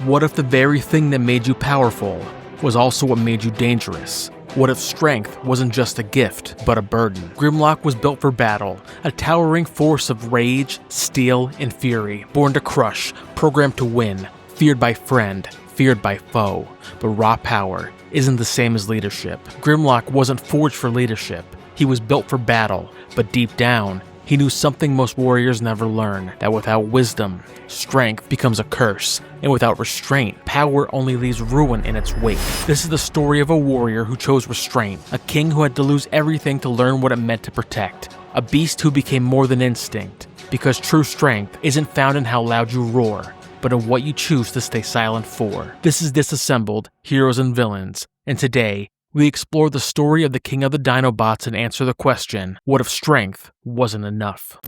what if the very thing that made you powerful was also what made you dangerous? What if strength wasn't just a gift, but a burden? Grimlock was built for battle, a towering force of rage, steel, and fury, born to crush, programmed to win, feared by friend, feared by foe. But raw power isn't the same as leadership. Grimlock wasn't forged for leadership. He was built for battle, but deep down, he knew something most warriors never learn, that without wisdom, strength becomes a curse, and without restraint, power only leaves ruin in its wake. This is the story of a warrior who chose restraint, a king who had to lose everything to learn what it meant to protect, a beast who became more than instinct, because true strength isn't found in how loud you roar, but in what you choose to stay silent for. This is Disassembled, Heroes and Villains, and today, we explore the story of the king of the Dinobots and answer the question, what if strength wasn't enough?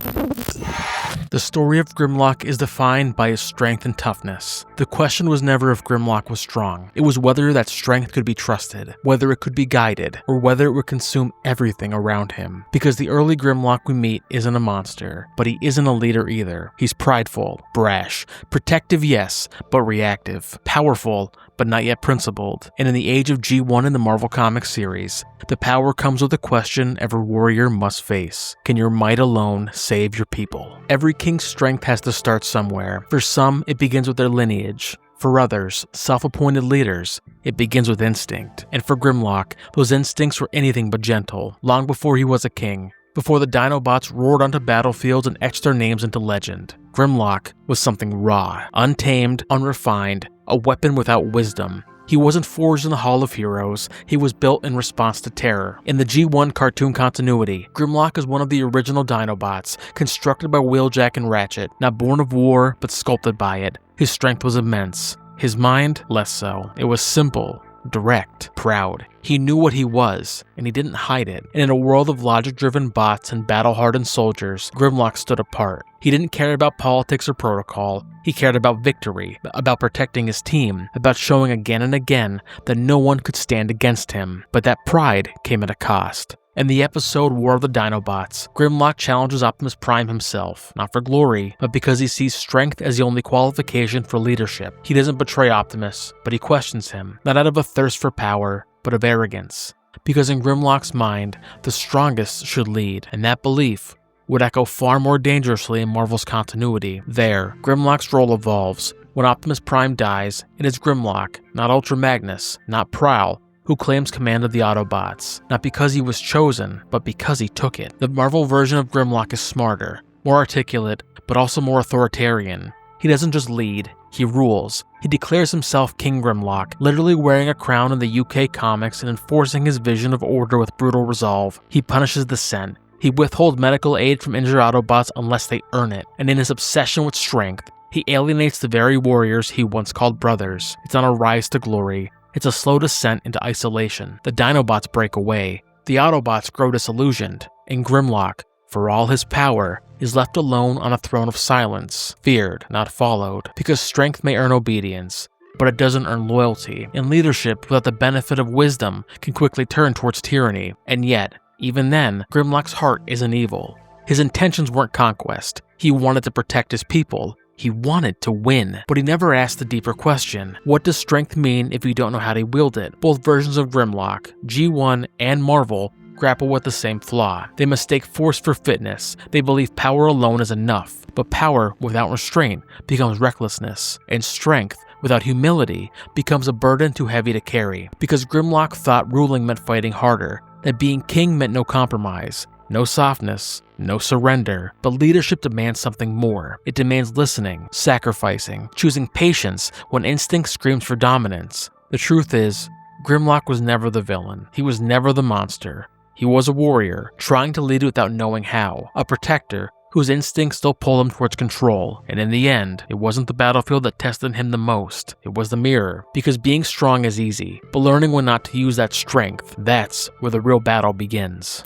The story of Grimlock is defined by his strength and toughness. The question was never if Grimlock was strong. It was whether that strength could be trusted, whether it could be guided, or whether it would consume everything around him. Because the early Grimlock we meet isn't a monster, but he isn't a leader either. He's prideful, brash, protective yes, but reactive, powerful, but not yet principled. And in the age of G1 in the Marvel Comics series, the power comes with a question every warrior must face. Can your might alone save your people? Every king's strength has to start somewhere. For some, it begins with their lineage. For others, self-appointed leaders, it begins with instinct. And for Grimlock, those instincts were anything but gentle, long before he was a king. Before the Dinobots roared onto battlefields and etched their names into legend, Grimlock was something raw, untamed, unrefined, a weapon without wisdom. He wasn't forged in the Hall of Heroes, he was built in response to terror. In the G1 cartoon continuity, Grimlock is one of the original Dinobots, constructed by Wheeljack and Ratchet, not born of war, but sculpted by it. His strength was immense. His mind, less so. It was simple, direct, proud. He knew what he was, and he didn't hide it. And in a world of logic-driven bots and battle-hardened soldiers, Grimlock stood apart. He didn't care about politics or protocol. He cared about victory, about protecting his team, about showing again and again that no one could stand against him. But that pride came at a cost. In the episode War of the Dinobots, Grimlock challenges Optimus Prime himself, not for glory, but because he sees strength as the only qualification for leadership. He doesn't betray Optimus, but he questions him, not out of a thirst for power, but of arrogance. Because in Grimlock's mind, the strongest should lead, and that belief would echo far more dangerously in Marvel's continuity. There, Grimlock's role evolves. When Optimus Prime dies, it is Grimlock, not Ultra Magnus, not Prowl, who claims command of the Autobots, not because he was chosen, but because he took it. The Marvel version of Grimlock is smarter, more articulate, but also more authoritarian. He doesn't just lead, he rules. He declares himself King Grimlock, literally wearing a crown in the UK comics and enforcing his vision of order with brutal resolve. He punishes dissent. He withholds medical aid from injured Autobots unless they earn it. And in his obsession with strength, he alienates the very warriors he once called brothers. It's not a rise to glory. It's a slow descent into isolation. The Dinobots break away. The Autobots grow disillusioned. And Grimlock, for all his power, is left alone on a throne of silence, feared, not followed, because strength may earn obedience, but it doesn't earn loyalty, and leadership without the benefit of wisdom can quickly turn towards tyranny. And yet, even then, Grimlock's heart isn't evil. His intentions weren't conquest. He wanted to protect his people. He wanted to win, but he never asked the deeper question, what does strength mean if you don't know how to wield it? Both versions of Grimlock, G1 and Marvel, grapple with the same flaw. They mistake force for fitness. They believe power alone is enough, but power without restraint becomes recklessness, and strength without humility becomes a burden too heavy to carry. Because Grimlock thought ruling meant fighting harder, that being king meant no compromise, no softness, no surrender, but leadership demands something more. It demands listening, sacrificing, choosing patience when instinct screams for dominance. The truth is, Grimlock was never the villain. He was never the monster. He was a warrior, trying to lead without knowing how, a protector whose instincts still pull him towards control, and in the end, it wasn't the battlefield that tested him the most, it was the mirror, because being strong is easy, but learning when not to use that strength, that's where the real battle begins.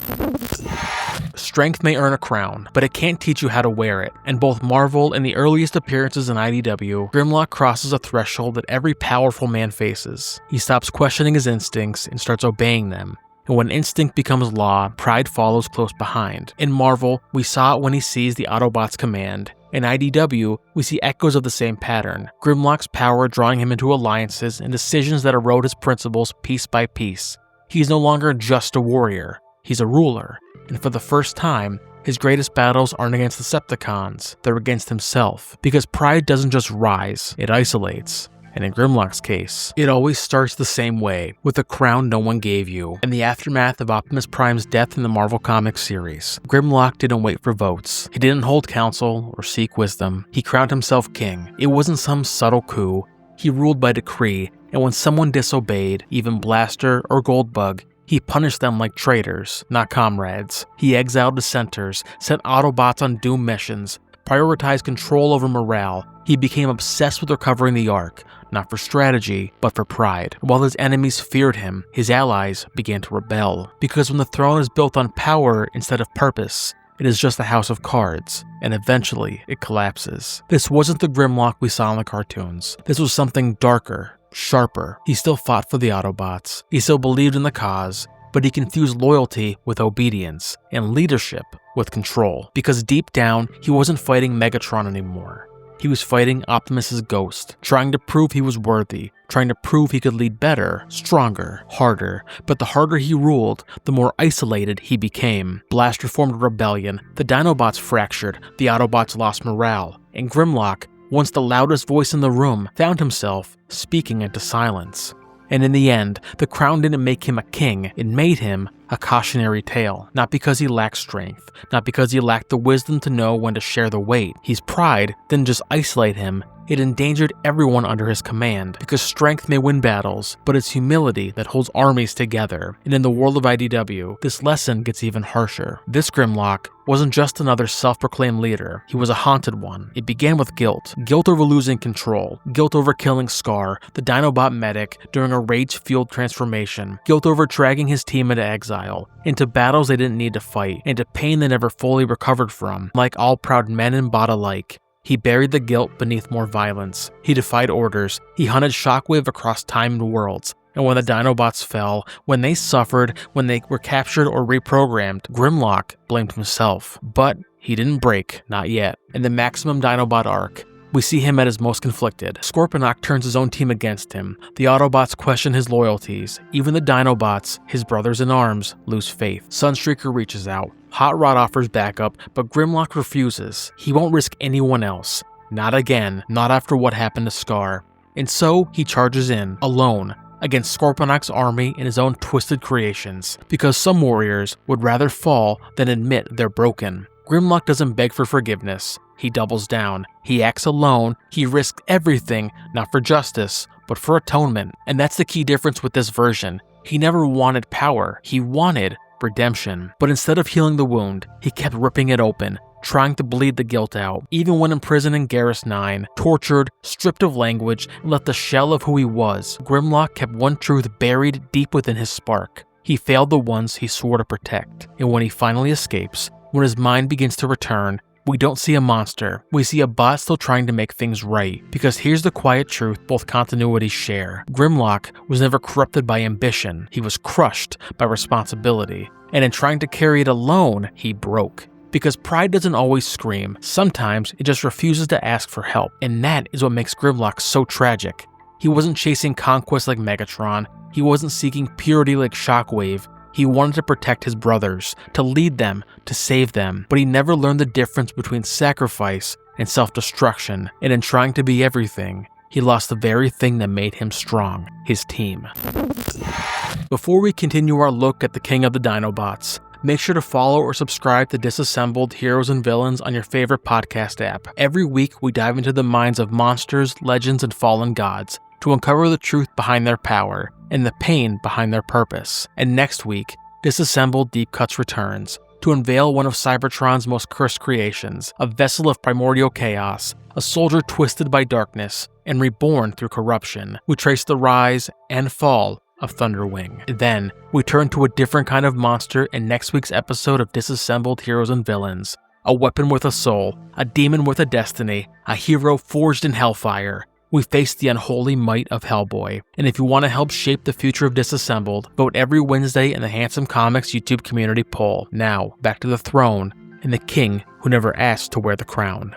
Strength may earn a crown, but it can't teach you how to wear it. In both Marvel and the earliest appearances in IDW, Grimlock crosses a threshold that every powerful man faces. He stops questioning his instincts and starts obeying them. And when instinct becomes law, pride follows close behind. In Marvel, we saw it when he seized the Autobots' command, In IDW, we see echoes of the same pattern, Grimlock's power drawing him into alliances and decisions that erode his principles piece by piece. He's no longer just a warrior, he's a ruler, and for the first time, his greatest battles aren't against the Decepticons, they're against himself, because pride doesn't just rise, it isolates. And in Grimlock's case, it always starts the same way, with a crown no one gave you. In the aftermath of Optimus Prime's death in the Marvel Comics series, Grimlock didn't wait for votes. He didn't hold counsel or seek wisdom. He crowned himself king. It wasn't some subtle coup. He ruled by decree, and when someone disobeyed, even Blaster or Goldbug, he punished them like traitors, not comrades. He exiled dissenters, sent Autobots on doom missions, prioritized control over morale. He became obsessed with recovering the Ark, not for strategy, but for pride. While his enemies feared him, his allies began to rebel. Because when the throne is built on power instead of purpose, it is just a house of cards, and eventually it collapses. This wasn't the Grimlock we saw in the cartoons. This was something darker, sharper. He still fought for the Autobots. He still believed in the cause, but he confused loyalty with obedience, and leadership with control. Because deep down, he wasn't fighting Megatron anymore. He was fighting Optimus's ghost, trying to prove he was worthy, trying to prove he could lead better, stronger, harder. But the harder he ruled, the more isolated he became. Blaster formed a rebellion, the Dinobots fractured, the Autobots lost morale, and Grimlock, once the loudest voice in the room, found himself speaking into silence. And in the end, the crown didn't make him a king, it made him a cautionary tale. Not because he lacked strength, not because he lacked the wisdom to know when to share the weight. His pride didn't just isolate him, it endangered everyone under his command. Because strength may win battles, but it's humility that holds armies together. And in the world of IDW, this lesson gets even harsher. This Grimlock wasn't just another self-proclaimed leader, he was a haunted one. It began with guilt. Guilt over losing control. Guilt over killing Scar, the Dinobot medic, during a rage-fueled transformation. Guilt over dragging his team into exile, into battles they didn't need to fight, into pain they never fully recovered from. Like all proud men and bot alike, he buried the guilt beneath more violence. He defied orders. He hunted Shockwave across time and worlds. And when the Dinobots fell, when they suffered, when they were captured or reprogrammed, Grimlock blamed himself. But he didn't break, not yet. In the Maximum Dinobot arc, we see him at his most conflicted. Scorponok turns his own team against him. The Autobots question his loyalties. Even the Dinobots, his brothers in arms, lose faith. Sunstreaker reaches out. Hot Rod offers backup, but Grimlock refuses. He won't risk anyone else. Not again, not after what happened to Scar. And so, he charges in, alone, against Scorponok's army and his own twisted creations, because some warriors would rather fall than admit they're broken. Grimlock doesn't beg for forgiveness. He doubles down. He acts alone. He risks everything, not for justice, but for atonement. And that's the key difference with this version. He never wanted power. He wanted redemption. But instead of healing the wound, he kept ripping it open, trying to bleed the guilt out. Even when imprisoned in Garrus 9, tortured, stripped of language, and left the shell of who he was, Grimlock kept one truth buried deep within his spark. He failed the ones he swore to protect. And when he finally escapes, when his mind begins to return, we don't see a monster, we see a bot still trying to make things right. Because here's the quiet truth both continuities share. Grimlock was never corrupted by ambition, he was crushed by responsibility. And in trying to carry it alone, he broke. Because pride doesn't always scream, sometimes it just refuses to ask for help. And that is what makes Grimlock so tragic. He wasn't chasing conquest like Megatron, he wasn't seeking purity like Shockwave. He wanted to protect his brothers, to lead them, to save them, but he never learned the difference between sacrifice and self-destruction, and in trying to be everything, he lost the very thing that made him strong, his team. Before we continue our look at the King of the Dinobots, make sure to follow or subscribe to Disassembled Heroes and Villains on your favorite podcast app. Every week, we dive into the minds of monsters, legends, and fallen gods to uncover the truth behind their power and the pain behind their purpose. And next week, Disassembled Deep Cuts returns to unveil one of Cybertron's most cursed creations, a vessel of primordial chaos, a soldier twisted by darkness and reborn through corruption. We trace the rise and fall of Thunderwing. Then, we turn to a different kind of monster in next week's episode of Disassembled Heroes and Villains. A weapon with a soul, a demon with a destiny, a hero forged in hellfire. We face the unholy might of Hellboy. And if you want to help shape the future of Disassembled, vote every Wednesday in the Handsome Comics YouTube community poll. Now, back to the throne and the king who never asked to wear the crown.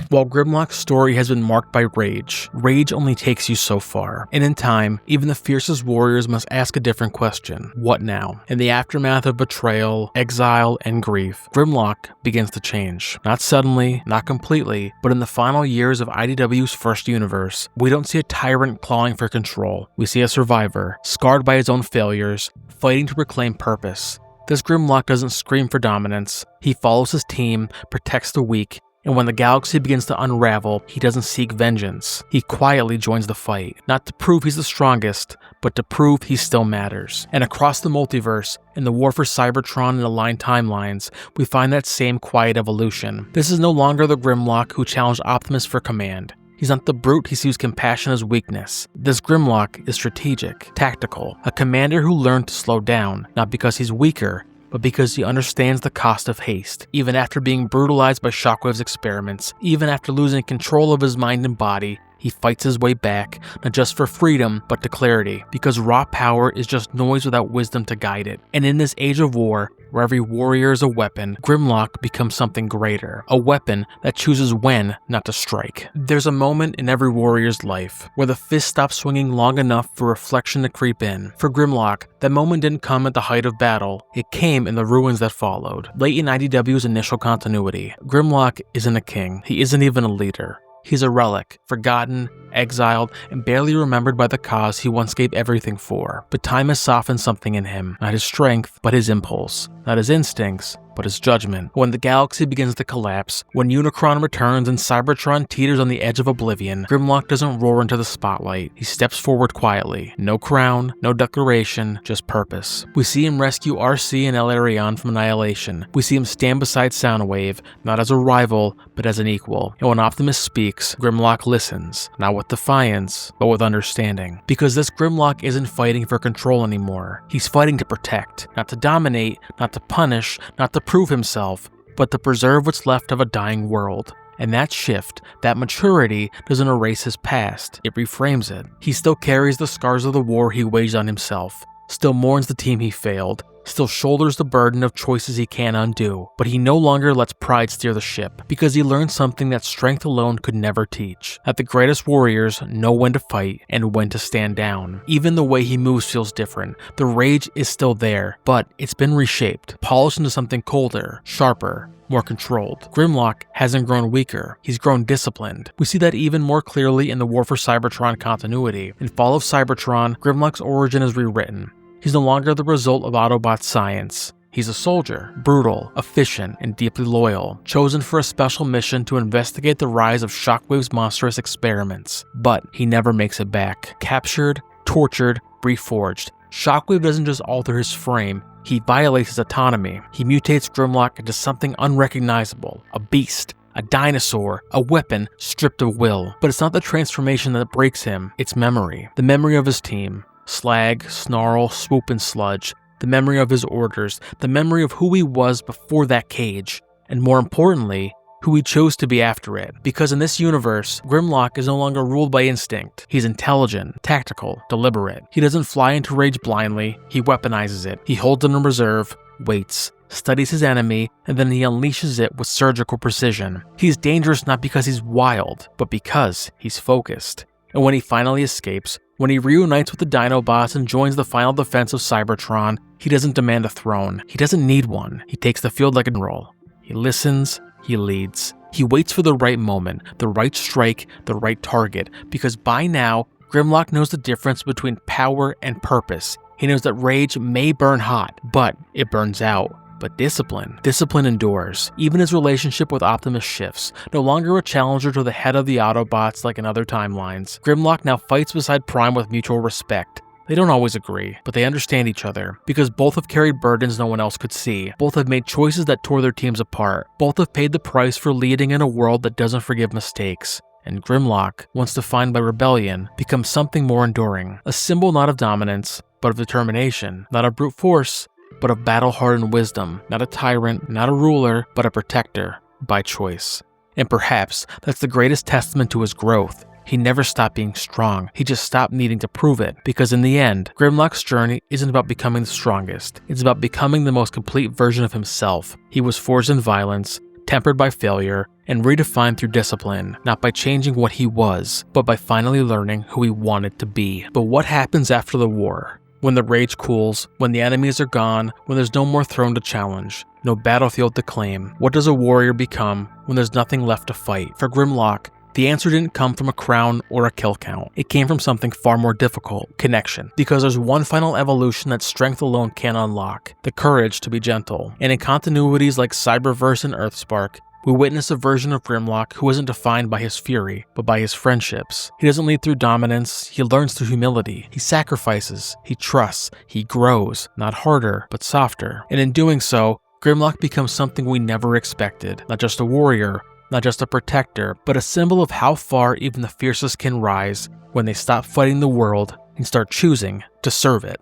While Grimlock's story has been marked by rage only takes you so far. And in time, even the fiercest warriors must ask a different question. What now? In the aftermath of betrayal, exile, and grief, Grimlock begins to change. Not suddenly, not completely, but in the final years of IDW's first universe, we don't see a tyrant clawing for control. We see a survivor, scarred by his own failures, fighting to reclaim purpose. This Grimlock doesn't scream for dominance. He follows his team, protects the weak, and when the galaxy begins to unravel, he doesn't seek vengeance. He quietly joins the fight, not to prove he's the strongest, but to prove he still matters. And across the multiverse, in the war for Cybertron and aligned timelines, we find that same quiet evolution. This is no longer the Grimlock who challenged Optimus for command. He's not the brute who sees compassion as weakness. This Grimlock is strategic, tactical, a commander who learned to slow down, not because he's weaker, but because he understands the cost of haste. Even after being brutalized by Shockwave's experiments, even after losing control of his mind and body, he fights his way back, not just for freedom, but to clarity, because raw power is just noise without wisdom to guide it. And in this age of war, where every warrior is a weapon, Grimlock becomes something greater, a weapon that chooses when not to strike. There's a moment in every warrior's life where the fist stops swinging long enough for reflection to creep in. For Grimlock, that moment didn't come at the height of battle, it came in the ruins that followed. Late in IDW's initial continuity, Grimlock isn't a king, he isn't even a leader. He's a relic, forgotten, exiled, and barely remembered by the cause he once gave everything for. But time has softened something in him, not his strength, but his impulse, not his instincts, but his judgment. When the galaxy begins to collapse, when Unicron returns and Cybertron teeters on the edge of oblivion, Grimlock doesn't roar into the spotlight. He steps forward quietly. No crown, no declaration, just purpose. We see him rescue RC and El-Arion from annihilation. We see him stand beside Soundwave, not as a rival, but as an equal. And when Optimus speaks, Grimlock listens, not with defiance, but with understanding. Because this Grimlock isn't fighting for control anymore. He's fighting to protect, not to dominate, not to punish, not to prove himself, but to preserve what's left of a dying world. And that shift, that maturity, doesn't erase his past, it reframes it. He still carries the scars of the war he waged on himself, still mourns the team he failed, still shoulders the burden of choices he can't undo, but he no longer lets pride steer the ship, because he learned something that strength alone could never teach, that the greatest warriors know when to fight and when to stand down. Even the way he moves feels different. The rage is still there, but it's been reshaped, polished into something colder, sharper, more controlled. Grimlock hasn't grown weaker, he's grown disciplined. We see that even more clearly in the War for Cybertron continuity. In Fall of Cybertron, Grimlock's origin is rewritten. He's no longer the result of Autobot science. He's a soldier, brutal, efficient, and deeply loyal, chosen for a special mission to investigate the rise of Shockwave's monstrous experiments. But he never makes it back. Captured, tortured, reforged. Shockwave doesn't just alter his frame, he violates his autonomy. He mutates Grimlock into something unrecognizable, a beast, a dinosaur, a weapon stripped of will. But it's not the transformation that breaks him, it's memory. The memory of his team. Slag, Snarl, Swoop, and Sludge, the memory of his orders, the memory of who he was before that cage, and more importantly, who he chose to be after it. Because in this universe, Grimlock is no longer ruled by instinct. He's intelligent, tactical, deliberate. He doesn't fly into rage blindly, he weaponizes it. He holds it in reserve, waits, studies his enemy, and then he unleashes it with surgical precision. He's dangerous not because he's wild, but because he's focused. And when he finally escapes, when he reunites with the Dinobots and joins the final defense of Cybertron, he doesn't demand a throne. He doesn't need one. He takes the field like a general. He listens, he leads. He waits for the right moment, the right strike, the right target, because by now, Grimlock knows the difference between power and purpose. He knows that rage may burn hot, but it burns out. But discipline endures. Even his relationship with Optimus shifts. No longer a challenger to the head of the Autobots like in other timelines, Grimlock now fights beside Prime with mutual respect. They don't always agree, but they understand each other, because both have carried burdens no one else could see. Both have made choices that tore their teams apart. Both have paid the price for leading in a world that doesn't forgive mistakes. And Grimlock, once defined by rebellion, becomes something more enduring. A symbol not of dominance, but of determination. Not of brute force, but of battle-hardened wisdom. Not a tyrant, not a ruler, but a protector, by choice. And perhaps that's the greatest testament to his growth. He never stopped being strong, he just stopped needing to prove it, because in the end, Grimlock's journey isn't about becoming the strongest, it's about becoming the most complete version of himself. He was forged in violence, tempered by failure, and redefined through discipline, not by changing what he was, but by finally learning who he wanted to be. But what happens after the war? When the rage cools, when the enemies are gone, when there's no more throne to challenge, no battlefield to claim, what does a warrior become when there's nothing left to fight? For Grimlock, the answer didn't come from a crown or a kill count. It came from something far more difficult: connection. Because there's one final evolution that strength alone can't unlock: the courage to be gentle. And in continuities like Cyberverse and Earthspark, we witness a version of Grimlock who isn't defined by his fury, but by his friendships. He doesn't lead through dominance, he learns through humility. He sacrifices, he trusts, he grows, not harder, but softer. And in doing so, Grimlock becomes something we never expected. Not just a warrior, not just a protector, but a symbol of how far even the fiercest can rise when they stop fighting the world and start choosing to serve it.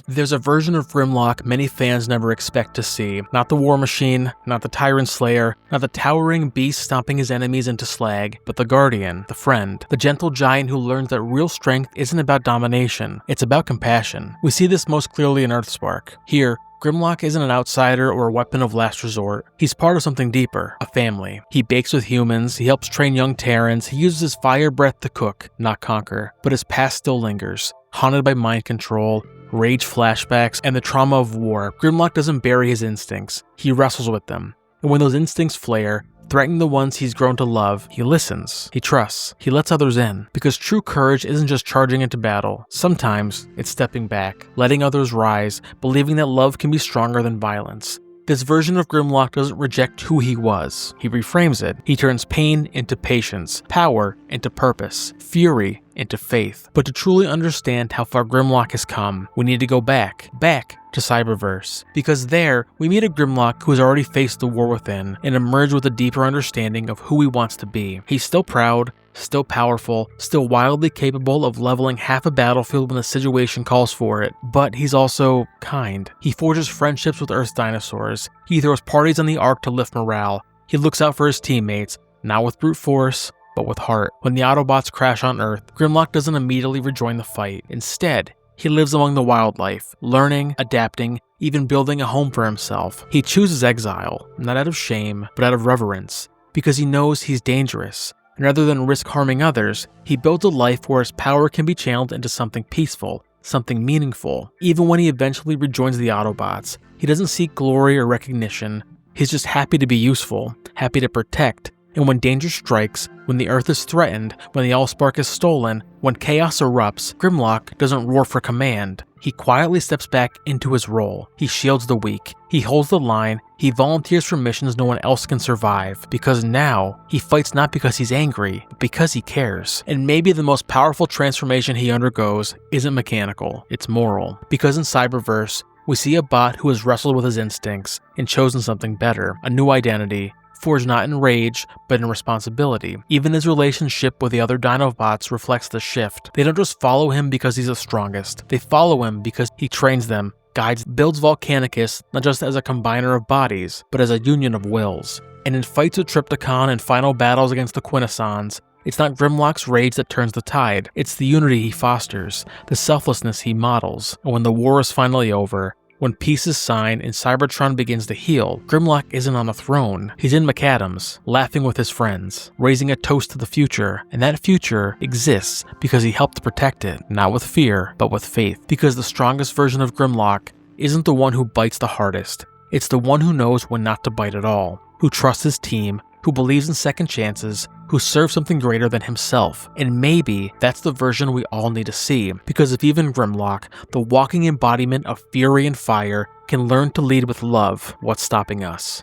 There's a version of Grimlock many fans never expect to see. Not the war machine, not the tyrant slayer, not the towering beast stomping his enemies into slag, but the guardian, the friend, the gentle giant who learns that real strength isn't about domination, it's about compassion. We see this most clearly in Earthspark. Here, Grimlock isn't an outsider or a weapon of last resort. He's part of something deeper, a family. He bakes with humans, he helps train young Terrans, he uses his fire breath to cook, not conquer. But his past still lingers, haunted by mind control, rage flashbacks, and the trauma of war. Grimlock doesn't bury his instincts, he wrestles with them. And when those instincts flare, threatening the ones he's grown to love, he listens, he trusts, he lets others in. Because true courage isn't just charging into battle. Sometimes it's stepping back, letting others rise, believing that love can be stronger than violence. This version of Grimlock doesn't reject who he was. He reframes it. He turns pain into patience, power into purpose, fury into faith. But to truly understand how far Grimlock has come, we need to go back to Cyberverse. Because there, we meet a Grimlock who has already faced the war within and emerged with a deeper understanding of who he wants to be. He's still proud, still powerful, still wildly capable of leveling half a battlefield when the situation calls for it, but he's also kind. He forges friendships with Earth's dinosaurs. He throws parties on the Ark to lift morale. He looks out for his teammates, not with brute force, but with heart. When the Autobots crash on Earth, Grimlock doesn't immediately rejoin the fight. Instead, he lives among the wildlife, learning, adapting, even building a home for himself. He chooses exile, not out of shame, but out of reverence, because he knows he's dangerous. And rather than risk harming others, he builds a life where his power can be channeled into something peaceful, something meaningful. Even when he eventually rejoins the Autobots, he doesn't seek glory or recognition. He's just happy to be useful, happy to protect. And when danger strikes, when the Earth is threatened, when the Allspark is stolen, when chaos erupts, Grimlock doesn't roar for command. He quietly steps back into his role. He shields the weak. He holds the line. He volunteers for missions no one else can survive. Because now, he fights not because he's angry, but because he cares. And maybe the most powerful transformation he undergoes isn't mechanical, it's moral. Because in Cyberverse, we see a bot who has wrestled with his instincts and chosen something better, a new identity, forged not in rage, but in responsibility. Even his relationship with the other Dinobots reflects the shift. They don't just follow him because he's the strongest. They follow him because he trains them, guides, builds Volcanicus not just as a combiner of bodies, but as a union of wills. And in fights with Trypticon and final battles against the Quintessons, it's not Grimlock's rage that turns the tide. It's the unity he fosters, the selflessness he models. And when the war is finally over, when peace is signed and Cybertron begins to heal, Grimlock isn't on a throne. He's in McAdams, laughing with his friends, raising a toast to the future, and that future exists because he helped protect it, not with fear, but with faith. Because the strongest version of Grimlock isn't the one who bites the hardest, it's the one who knows when not to bite at all, who trusts his team, who believes in second chances, who serves something greater than himself. And maybe that's the version we all need to see, because if even Grimlock, the walking embodiment of fury and fire, can learn to lead with love, what's stopping us?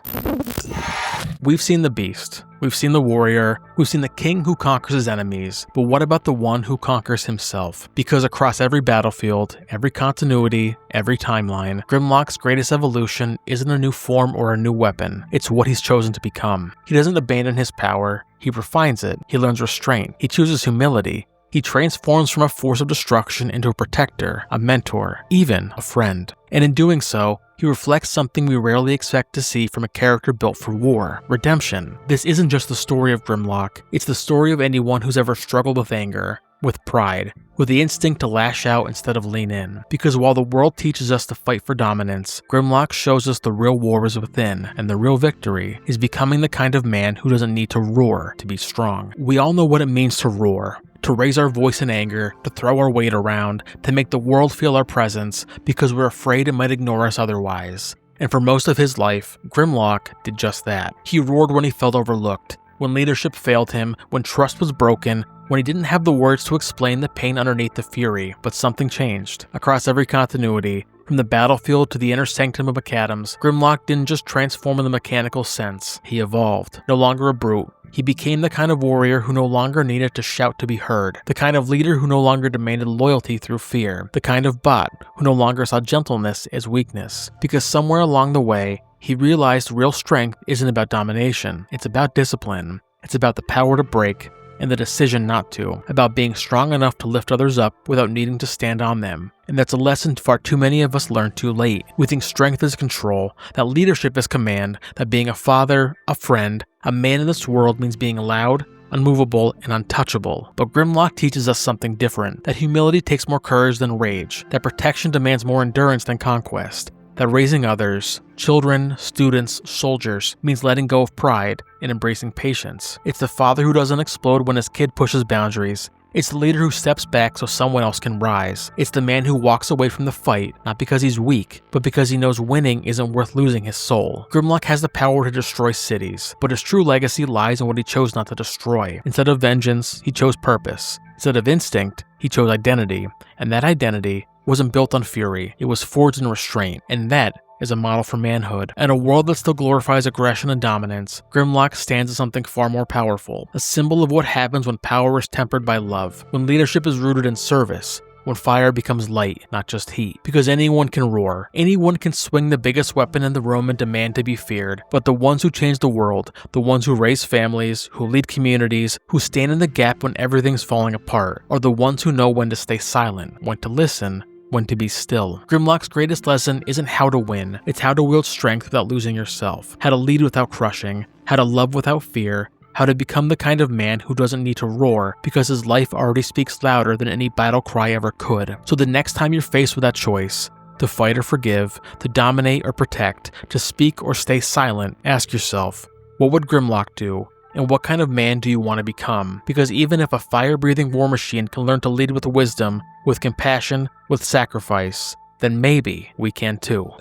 We've seen the beast, we've seen the warrior, we've seen the king who conquers his enemies, but what about the one who conquers himself? Because across every battlefield, every continuity, every timeline, Grimlock's greatest evolution isn't a new form or a new weapon, it's what he's chosen to become. He doesn't abandon his power, he refines it, he learns restraint, he chooses humility, he transforms from a force of destruction into a protector, a mentor, even a friend. And in doing so, he reflects something we rarely expect to see from a character built for war: redemption. This isn't just the story of Grimlock, it's the story of anyone who's ever struggled with anger, with pride, with the instinct to lash out instead of lean in. Because while the world teaches us to fight for dominance, Grimlock shows us the real war is within, and the real victory is becoming the kind of man who doesn't need to roar to be strong. We all know what it means to roar. To raise our voice in anger, to throw our weight around, to make the world feel our presence because we're afraid it might ignore us otherwise. And for most of his life, Grimlock did just that. He roared when he felt overlooked, when leadership failed him, when trust was broken, when he didn't have the words to explain the pain underneath the fury. But something changed. Across every continuity, from the battlefield to the inner sanctum of McAdams, Grimlock didn't just transform in the mechanical sense. He evolved. No longer a brute, he became the kind of warrior who no longer needed to shout to be heard, the kind of leader who no longer demanded loyalty through fear, the kind of bot who no longer saw gentleness as weakness. Because somewhere along the way, he realized real strength isn't about domination, it's about discipline. It's about the power to break and the decision not to, about being strong enough to lift others up without needing to stand on them. And that's a lesson far too many of us learn too late. We think strength is control, that leadership is command, that being a father, a friend, a man in this world means being loud, unmovable, and untouchable. But Grimlock teaches us something different, that humility takes more courage than rage, that protection demands more endurance than conquest, that raising others, children, students, soldiers, means letting go of pride and embracing patience. It's the father who doesn't explode when his kid pushes boundaries. It's the leader who steps back so someone else can rise. It's the man who walks away from the fight, not because he's weak, but because he knows winning isn't worth losing his soul. Grimlock has the power to destroy cities, but his true legacy lies in what he chose not to destroy. Instead of vengeance, he chose purpose. Instead of instinct, he chose identity. And that identity wasn't built on fury, it was forged in restraint, and that is a model for manhood. In a world that still glorifies aggression and dominance, Grimlock stands as something far more powerful, a symbol of what happens when power is tempered by love, when leadership is rooted in service, when fire becomes light, not just heat. Because anyone can roar, anyone can swing the biggest weapon in the room and demand to be feared, but the ones who change the world, the ones who raise families, who lead communities, who stand in the gap when everything's falling apart, are the ones who know when to stay silent, when to listen, when to be still. Grimlock's greatest lesson isn't how to win, it's how to wield strength without losing yourself, how to lead without crushing, how to love without fear, how to become the kind of man who doesn't need to roar because his life already speaks louder than any battle cry ever could. So the next time you're faced with that choice, to fight or forgive, to dominate or protect, to speak or stay silent, ask yourself, what would Grimlock do? And what kind of man do you want to become? Because even if a fire-breathing war machine can learn to lead with wisdom, with compassion, with sacrifice, then maybe we can too.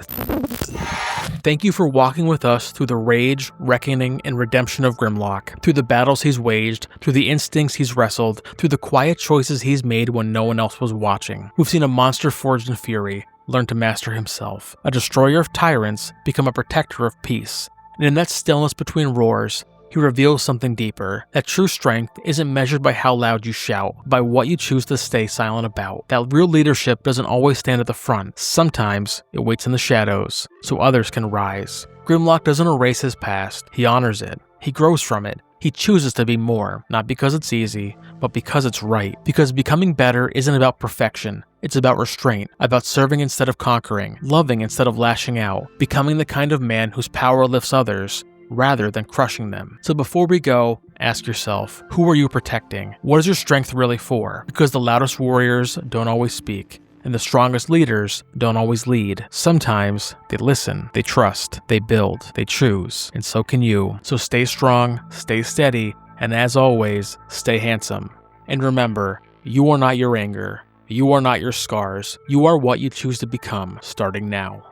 Thank you for walking with us through the rage, reckoning, and redemption of Grimlock, through the battles he's waged, through the instincts he's wrestled, through the quiet choices he's made when no one else was watching. We've seen a monster forged in fury learn to master himself, a destroyer of tyrants become a protector of peace, and in that stillness between roars, he reveals something deeper, that true strength isn't measured by how loud you shout, by what you choose to stay silent about. That real leadership doesn't always stand at the front. Sometimes it waits in the shadows, so others can rise. Grimlock doesn't erase his past, he honors it. He grows from it. He chooses to be more, not because it's easy, but because it's right. Because becoming better isn't about perfection. It's about restraint, about serving instead of conquering, loving instead of lashing out, becoming the kind of man whose power lifts others, rather than crushing them. So before we go, ask yourself, who are you protecting? What is your strength really for? Because the loudest warriors don't always speak, and the strongest leaders don't always lead. Sometimes they listen, they trust, they build, they choose, and so can you. So stay strong, stay steady, and as always, stay handsome. And remember, you are not your anger, you are not your scars, you are what you choose to become starting now.